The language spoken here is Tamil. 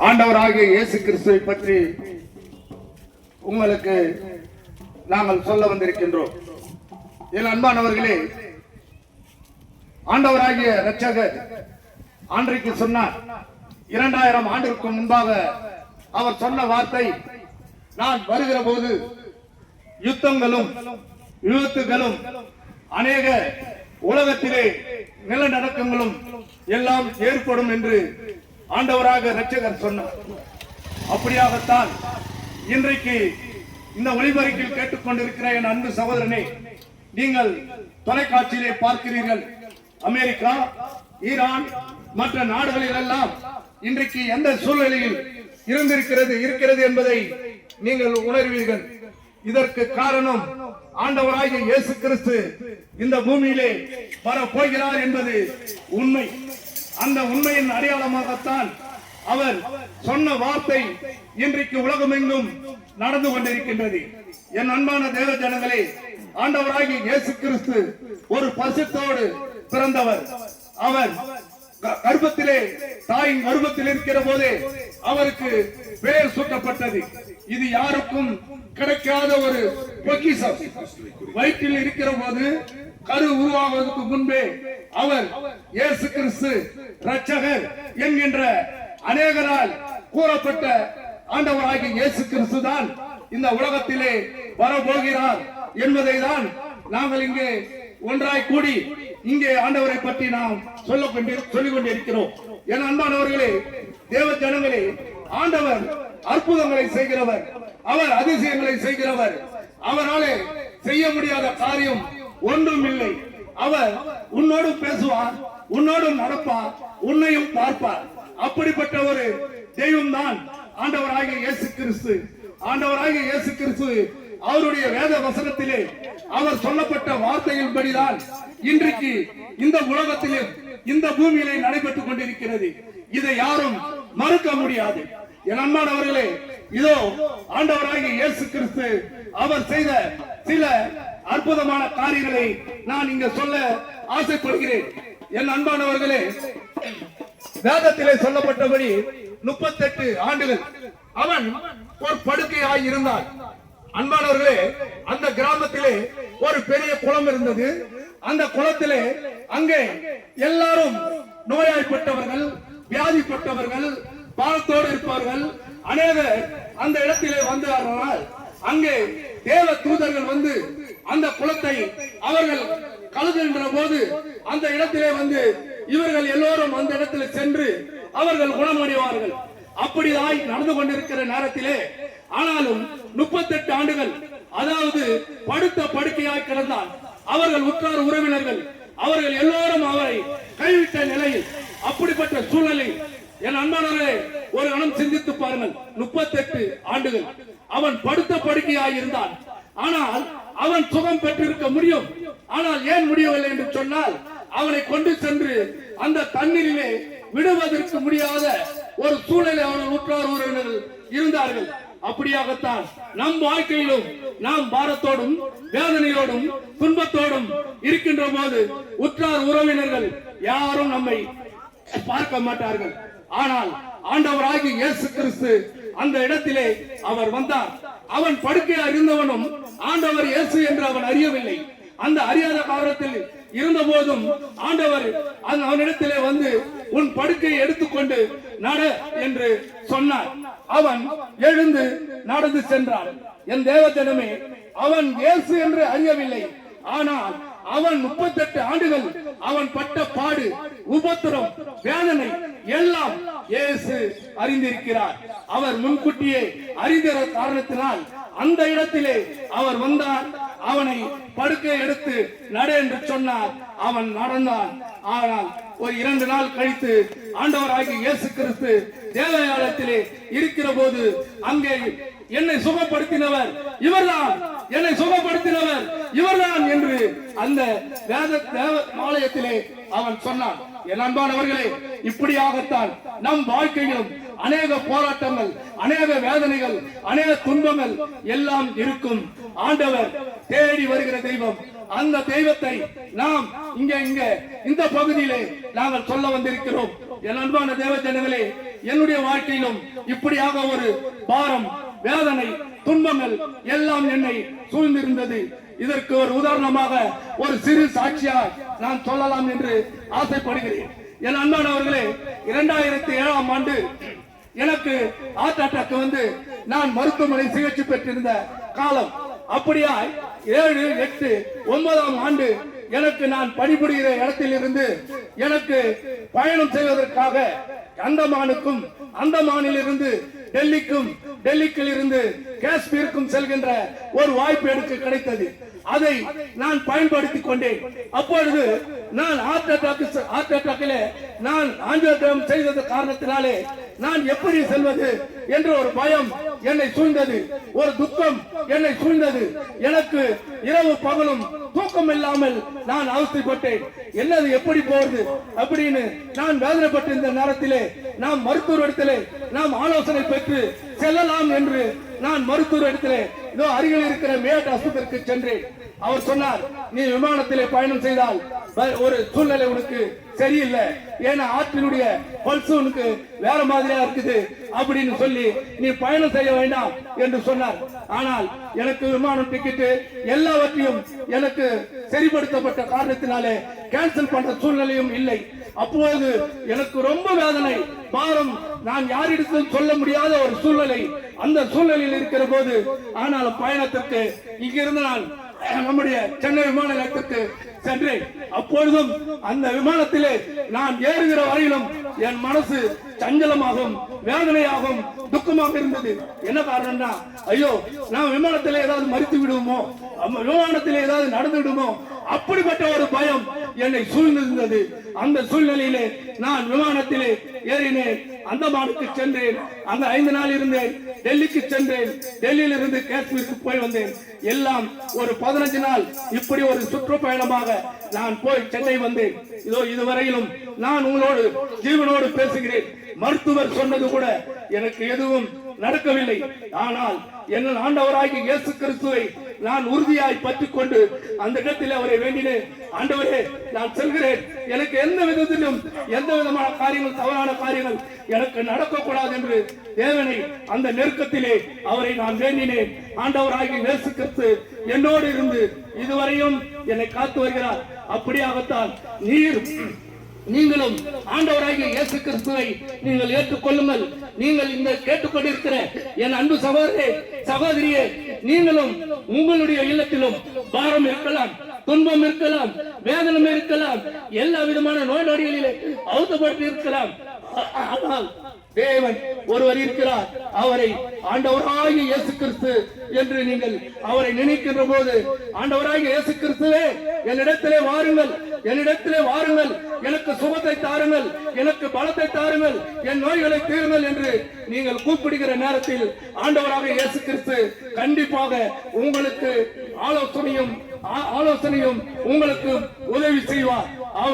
ஆண்டவராகிய இயேசு கிறிஸ்துவை பற்றி உங்களுக்கு நாங்கள் சொல்ல வந்திருக்கின்றோம். என் அன்பானவர்களே, ஆண்டவராகிய இரட்சகர் அன்றைக்கு சொன்னார். 2000 ஆண்டுக்கு முன்பாக அவர் சொன்ன வார்த்தை, நான் வருகிற போது யுத்தங்களும் விபத்துகளும் அநேக உலகத்திலே நிலநடுக்கங்களும் எல்லாம் ஏற்படும் என்று ஆண்டவராக இரட்சகர் சொன்னார். அப்படியாகத்தான் இன்றைக்கு இந்த ஒளிபரப்பில் கேட்டுக்கொண்டிருக்கிற என் அன்பு சகோதரனே, நீங்கள் தொலைக்காட்சியிலே பார்க்கிறீர்கள். அமெரிக்கா, ஈரான் மற்ற நாடுகளில் எல்லாம் இன்றைக்கு எந்த சூழ்நிலையில் இருக்கிறது என்பதை நீங்கள் உணர்வீர்கள். இதற்கு காரணம் ஆண்டவராகிய இயேசு கிறிஸ்து இந்த பூமியிலே வரப்போகிறார் என்பது உண்மை. அந்த உண்மையின் அடையாளமாகத்தான் அவர் சொன்ன வார்த்தை இன்றைக்கு உலகமெங்கும் நடந்து கொண்டிருக்கின்றது. என் அன்பான தேவ ஜனங்களே, ஆண்டவராகிய இயேசு கிறிஸ்து ஒரு பரிசுத்தோடு பிறந்தவர். அவர் கர்ப்பத்திலே, தாயின் கர்ப்பத்தில் இருக்கிற போதே அவருக்கு பெயர் சூட்டப்பட்டது. இது யாருக்கும் கிடைக்காத ஒரு பொக்கிஷம். வயிற்றில் இருக்கிற போது, கரு உருவாவதற்கு முன்பே அவர் இயேசு கிறிஸ்து இரட்சகர் என்கின்ற அநேகரால் கூறப்பட்ட ஆண்டவராகிய இயேசு கிறிஸ்து தான் இந்த உலகத்திலே வரப்போகிறார் என்பதை தான் நாங்கள் இங்கே ஒன்றாய் கூடி இங்கே ஆண்டவரை பற்றி நாம் சொல்லிக் கொண்டிருக்கிறோம். என் அன்பானவர்களே, தேவ ஜனங்களே, ஆண்டவர் அற்புதங்களை செய்கிறவர், அவர் அதிசயங்களை செய்கிறவர். அவராலே செய்ய முடியாத காரியம் ஒன்றும் இல்லை. அவர் உன்னோடு பேசுவார், உன்னோடு நடப்பார், உன்னையும் பார்ப்பார். அப்படிப்பட்ட ஒரு தெய்வம் தான் ஆண்டவராகிய இயேசு கிறிஸ்து. ஆண்டவராகிய இயேசு கிறிஸ்து அவருடைய வேத வசனத்திலே அவர் சொல்லப்பட்ட வார்த்தையின்படிதான் இன்றைக்கு இந்த உலகத்திலே, இந்த பூமியிலே நடைபெற்றுக் கொண்டிருக்கிறது. இதை யாரும் மறுக்க முடியாது. என் அன்பானவர்களே, இதோ ஆண்டவராகிய இயேசு கிறிஸ்து அவர் செய்த சில அற்புதமான காரியங்களை நான் இங்க சொல்ல ஆசைப்படுகிறேன். என் அன்பானவர்களே, வேதத்திலே சொல்லப்பட்டபடி 38 ஆண்டுகள் அவன் ஒரு படுக்கையாய் இருந்தான். அன்பானவர்களே, அந்த கிராமத்திலே ஒரு பெரிய குளம் இருந்தது. அந்த குளத்திலே அங்கே எல்லாரும் நோயாய்ப்பட்டவர்கள், வியாதிப்பட்டவர்கள், பாவத்தோடு இருப்பார்கள் அநேகர் அந்த இடத்திலே வந்தார்கள். அங்கே தேவ தூதர்கள் வந்து அந்த குளத்தை அவர்கள் கழுகுகின்ற போது அந்த இடத்திலே வந்து இவர்கள் எல்லோரும் அந்த இடத்தில் சென்று அவர்கள் குணமடைவார்கள். அப்படிதான் நடந்து கொண்டிருக்கிற நேரத்திலே, ஆனாலும் 38 ஆண்டுகள், அதாவது படுத்த படுக்கையாய் கிடந்தார். அவர்கள் உற்றார் உறவினர்கள் அவர்கள் எல்லோரும் அவரை கைவிட்ட நிலையில், அப்படிப்பட்ட சூழலில் என் அன்பானவர்களே, ஒரு கணம் சிந்தித்து பாருங்கள். 38 ஆண்டுகள் அவன் படுத்த படுக்கையாய் இருந்தான். ஆனால் அவன் சுகம் பெற்றிருக்க முடியும். ஆனால் ஏன் முடியவில்லை என்று சொன்னால், அவனை கொண்டு சென்று அந்த தண்ணீரிலே விடுவதற்கு முடியாத ஒரு சூழலை அவர்கள் உற்றார் உறவினர்கள் இருந்தார்கள். அப்படியாகத்தான் நம் வாழ்க்கையிலும் நாம் பாரத்தோடும் வேதனையோடும் துன்பத்தோடும் இருக்கின்ற போது உற்றார் உறவினர்கள் யாரும் நம்மை பார்க்க மாட்டார்கள். ஆனால் ஆண்டவராகிய இயேசு கிறிஸ்து அந்த இடத்திலே அவர் வந்தார். அவன் படுக்கையாக இருந்தவனும் ஆண்டவர் இயேசு என்று அவன் அறியவில்லை. அந்த அறியாத காலத்தில் இருந்த போதும் ஆண்டவர் அவனிடத்திலே வந்து உன் படுக்கையை எடுத்துக்கொண்டு நட என்று சொன்னார். அவன் எழுந்து நடந்து சென்றான். என் தேவஜனமே, அவன் இயேசு என்று அறியவில்லை. ஆனால் அவன் 38 ஆண்டுகள் அவன் பட்ட பாடு, உபத்திரம், வேதனை எல்லாம் இயேசு அறிந்திருக்கிறார். அவர் முன்கூட்டியே அறிந்த காரணத்தினால் அந்த இடத்திலே அவர் வந்தார். அவனை படுக்கை எடுத்து நட என்று சொன்னார். அவன் நடந்தான். ஆனால் ஒரு 2 நாள் கழித்து ஆண்டவராகிய இயேசு கிறிஸ்து தேவாலயத்திலே இருக்கிற போது அங்கே என்னை சுகப்படுத்தினவர் இவர்தான், என்னை சுகப்படுத்தினவர் இவர்தான் என்று அந்த தேவாலயத்திலே அவன் சொன்னான். என் அன்பானவர்களே, இப்படியாகத்தான் நம் வாழ்க்கையிலும் அநேக போராட்டங்கள், அநேக வேதனைகள், அநேக துன்பங்கள் எல்லாம் இருக்கும். ஆண்டவர் தேடி வருகிற தெய்வம். அந்த தெய்வத்தை நாம் இங்க இந்த பகுதியிலே நாங்கள் சொல்ல வந்திருக்கிறோம். என் அன்பான தேவ ஜனங்களே, என்னுடைய வாழ்க்கையிலும் இப்படியாக ஒரு பாரம், வேதனை, துன்பங்கள் எல்லாம் என்னை சூழ்ந்திருந்தது. இதற்கு ஒரு உதாரணமாக ஒரு சிறு சாட்சியாய் நான் சொல்லலாம் என்று ஆசைப்படுகிறேன். என் அன்பானவர்களே, 2007ஆம் ஆண்டு எனக்கு ஹார்ட் அட்டாக் வந்து நான் மருத்துவமனை சிகிச்சை பெற்றிருந்த காலம். அப்படியாய் 7, 8, 9ஆம் ஆண்டு எனக்கு நான் பணிபுரிகிற இடத்தில் இருந்து எனக்கு பயணம் செய்வதற்காக அந்தமானுக்கும், அந்தமானில் இருந்து டெல்லிக்கும், டெல்லிக்கில் இருந்து காஷ்மீருக்கும் செல்கின்ற ஒரு வாய்ப்பு எனக்கு கிடைத்தது. அதை நான் பயன்படுத்திக் கொண்டேன். அப்பொழுது நான் ஹார்ட் அட்டாக்கில் நான் ஆஞ்சியோகிராம் செய்தது காரணத்தினாலே நான் எப்படி செல்வது என்ற ஒரு பயம் என்னை சூழ்ந்தது, ஒரு துக்கம் என்னை சூழ்ந்தது. எனக்கு இரவு பகலும் தூக்கம் இல்லாமல் நான் அவஸ்தைப்பட்டேன். என்னது எப்படி போவது அப்படின்னு நான் வேதனைப்பட்டிருந்த நேரத்திலே நாம் மருத்துவர் இடத்திலே நாம் ஆலோசனை பெற்று செல்லலாம் என்று நான் மருத்துவர் இடத்திலே இதோ அருகில் இருக்கிற மேட் ஆஸ்பத்திரிக்கு சென்றேன். அவர் சொன்னார், நீ விமானத்திலே பயணம் செய்தால் ஒரு சூழ்நிலை உனக்கு சரியில்லை, ஏன்னா ஆற்றினுடைய பல்ஸ் உனக்கு வேற மாதிரியா இருக்குது அப்படின்னு சொல்லி நீ பயணம் செய்ய வேண்டாம் என்று சொன்னார். ஆனால் எனக்கு விமானம் டிக்கெட் எல்லாவற்றையும் எனக்கு சரிப்படுத்தப்பட்ட காரணத்தினாலே கேன்சல் பண்ற சூழ்நிலையும் இல்லை. அப்போது எனக்கு ரொம்ப வேதனை, பாரம், நான் யாரிடத்திலும் சொல்ல முடியாத ஒரு சூழ்நிலை. அந்த சூழ்நிலையில் இருக்கிற போது ஆனாலும் பயணத்திற்கு இங்கிருந்து நான் நம்முடைய சென்னை விமான நிலையத்திற்கு சென்றேன். அப்பொழுதும் அந்த விமானத்திலே நான் ஏறுகிற வரையிலும் என் மனசு சஞ்சலமாகும், வேதனையாகும், துக்கமாக இருந்தது. என்ன காரணம்னா, ஐயோ நான் விமானத்திலே ஏதாவது மறித்து விடுவோமோ, விமானத்திலே ஏதாவது நடந்து விடுமோ, அப்படிப்பட்ட ஒரு பயம் என்னை சூழ்ந்திருந்தது. அந்த சூழ்நிலையிலே நான் விமானத்திலே ஏறினேன், அந்தமானுக்கு சென்றேன், அங்க 5 நாள் இருந்தேன், டெல்லிக்கு சென்றேன், டெல்லியில் இருந்து காஷ்மீருக்கு போய் வந்தேன். எல்லாம் ஒரு 15 நாள் இப்படி ஒரு சுற்றுப்பயணமாக நான் போய் சென்னை வந்தேன். இதோ இதுவரையிலும் நான் உங்களோடு ஜீவனோடு பேசுகிறேன். மருத்துவர் சொன்னது கூட எனக்கு எதுவும் நடக்கவில்லை. ஆனால் என் ஆண்டவராகிய இயேசு கிறிஸ்துவை நான் உறுதியாய் பற்றிக் கொண்டு அந்த இடத்தில் அவரை வேண்டினேன். ஆண்டவரே, நான் செல்கிறேன், எனக்கு எந்த விதத்திலும் எந்த விதமான காரியங்கள், தவறான காரியங்கள் எனக்கு நடக்கக்கூடாது என்று தேவனை அந்த நெருக்கத்திலே அவரை நான் வேண்டினேன். ஆண்டவராகிய இயேசு கிறிஸ்து என்னோடு இருந்து இதுவரையும் என்னை காத்து வருகிறார். அப்படியாகத்தான் நீங்களும் ஆண்டவராகிய இயேசு கிறிஸ்துவை நீங்கள் ஏற்றுக்கொள்ளுங்கள். நீங்கள் இந்த கேட்டுக்கொண்டிருக்கிற என் அன்பு சகோதரே, சகோதரியே, நீங்களும் உங்களுடைய இல்லத்திலும் பாரம் இருக்கலாம், துன்பம் இருக்கலாம், வேதனை இருக்கலாம், எல்லா விதமான நோய் நொடிகளிலே அவுத்தப்பட்டு இருக்கலாம். ஆனால் தேவன் ஒருவர் இருக்கிறார். அவரை ஆண்டவராகிய இயேசு கிறிஸ்து என்று நீங்கள் அவரை நினைக்கின்ற போது, ஆண்டவராகிய இயேசு கிறிஸ்துவே என்னிடத்திலே வாருங்கள், என்னிடத்திலே வாருங்கள், எனக்கு சுகத்தை தாருங்கள், எனக்கு பலத்தை தாருங்கள், என் நோய்களை தீருங்கள் என்று நீங்கள் கூப்பிடுகிற நேரத்தில் ஆண்டவராக இயேசு கிறிஸ்து கண்டிப்பாக உங்களுக்கு ஆலோசனையும் உங்களுக்கு உதவி செய்வார்.